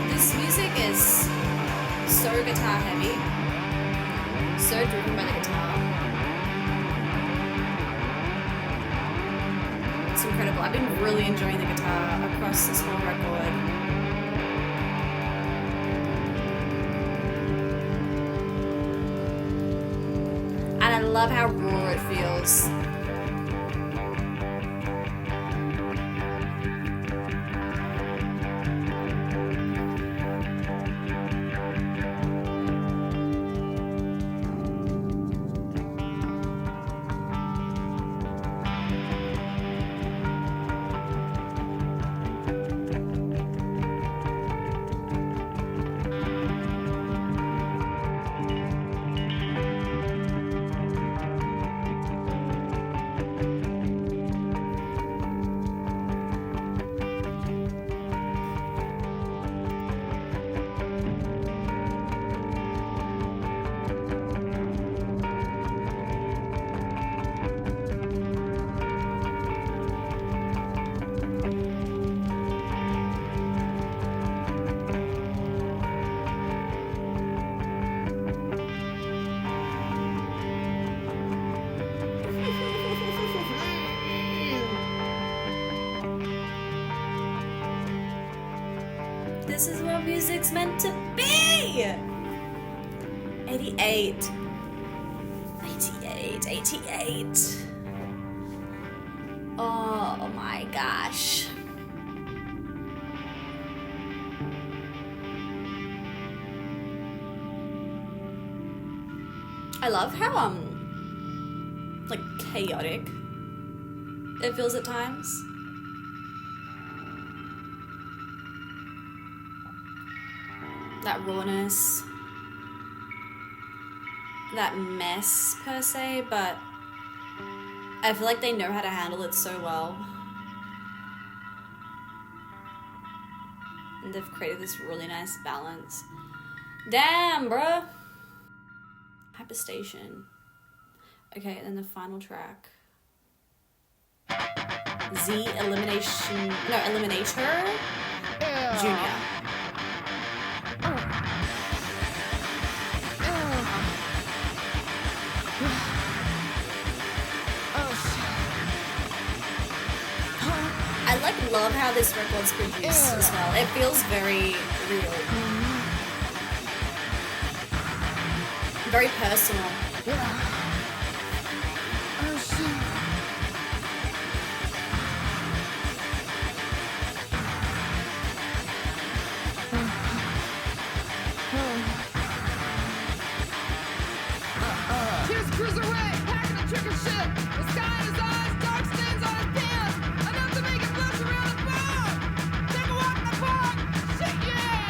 this music is so guitar heavy, so driven by the guitar. It's incredible. I've been really enjoying the guitar across this whole record. And I love how raw it feels. this is what music's meant to be. 88. 88. Oh my gosh. I love how like chaotic it feels at times. That rawness, that mess per se, but I feel like they know how to handle it so well. And they've created this really nice balance. Damn, bruh. Hyperstation. Okay, and then the final track. Eliminator? Junior. I love how this record's produced as well. It feels very real. Very personal. Here's Cruiserweight, packing a trick of shit. The sky in his eyes, dark stains on his pants. Enough to make it flush around the bar. Take a walk in the park. Shit, yeah!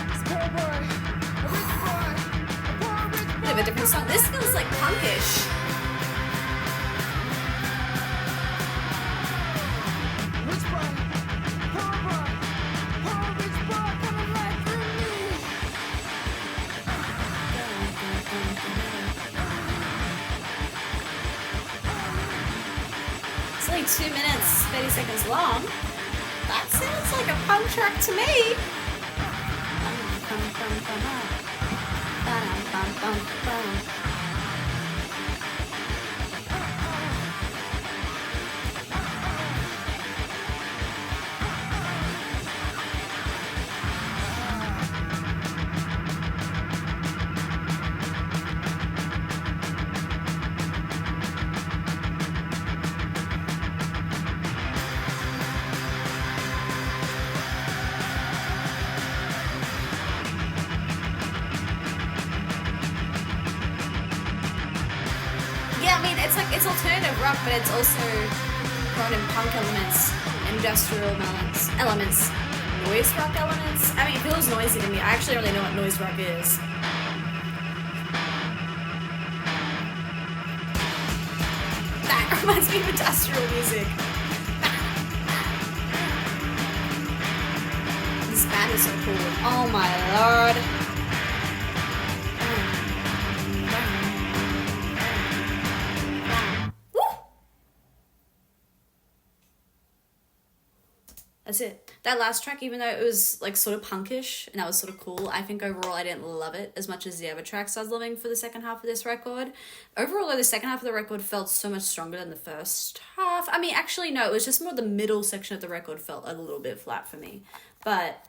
This poor boy, a rich boy, a poor rich boy. Bit of a different song. This feels like punkish. Rich boy, poor rich boy coming right through me. It's only 2 minutes, 30 seconds long. That sounds like a punk track to me. Yeah, I mean, it's alternative rock, but it's also thrown in punk elements, industrial elements, noise rock elements. I mean, it feels noisy to me. I actually don't really know what noise rock is. That reminds me of industrial music. This band is so cool. Oh my lord. That's it. That last track, even though it was like sort of punkish and that was sort of cool, I think overall I didn't love it as much as the other tracks I was loving for the second half of this record. Overall, though, the second half of the record felt so much stronger than the first half. I mean, actually, no, it was just more the middle section of the record felt a little bit flat for me. But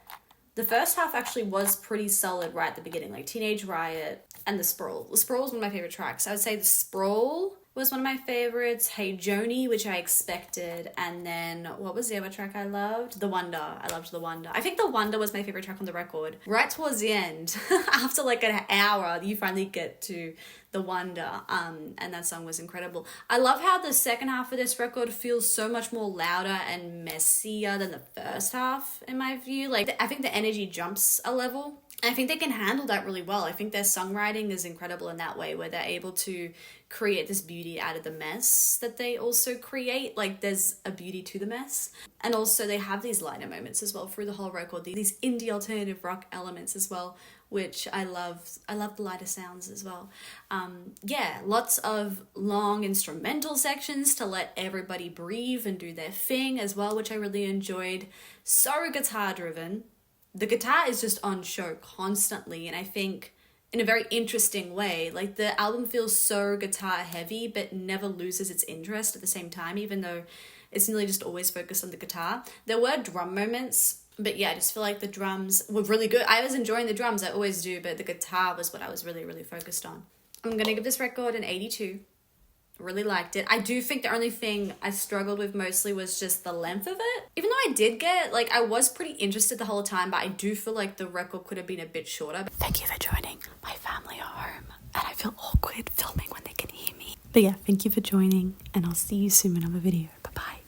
the first half actually was pretty solid right at the beginning, like Age Riot and the Sprawl. The Sprawl was one of my favorite tracks. I would say the Sprawl was one of my favorites. Hey Joni, which I expected, and then what was the other track I loved? The Wonder. I loved The Wonder. I think The Wonder was my favorite track on the record. Right towards the end, after like an hour, you finally get to The Wonder, and that song was incredible. I love how the second half of this record feels so much more louder and messier than the first half, in my view. Like, I think the energy jumps a level. I think they can handle that really well. I think their songwriting is incredible in that way, where they're able to create this beauty out of the mess that they also create. Like, there's a beauty to the mess. And also they have these lighter moments as well through the whole record, these indie alternative rock elements as well, which I love. I love the lighter sounds as well. Yeah, lots of long instrumental sections to let everybody breathe and do their thing as well, which I really enjoyed. So guitar driven. The guitar is just on show constantly, and I think in a very interesting way. Like the album feels so guitar heavy, but never loses its interest at the same time, even though it's nearly just always focused on the guitar. There were drum moments, but yeah, I just feel like the drums were really good. I was enjoying the drums, I always do, but the guitar was what I was really, really focused on. I'm gonna give this record an 82. Really liked it. I do think the only thing I struggled with mostly was just the length of it. Even though I did get, like, I was pretty interested the whole time, but I do feel like the record could have been a bit shorter. Thank you for joining. My family are home, and I feel awkward filming when they can hear me. But yeah, thank you for joining, and I'll see you soon in another video. Bye-bye.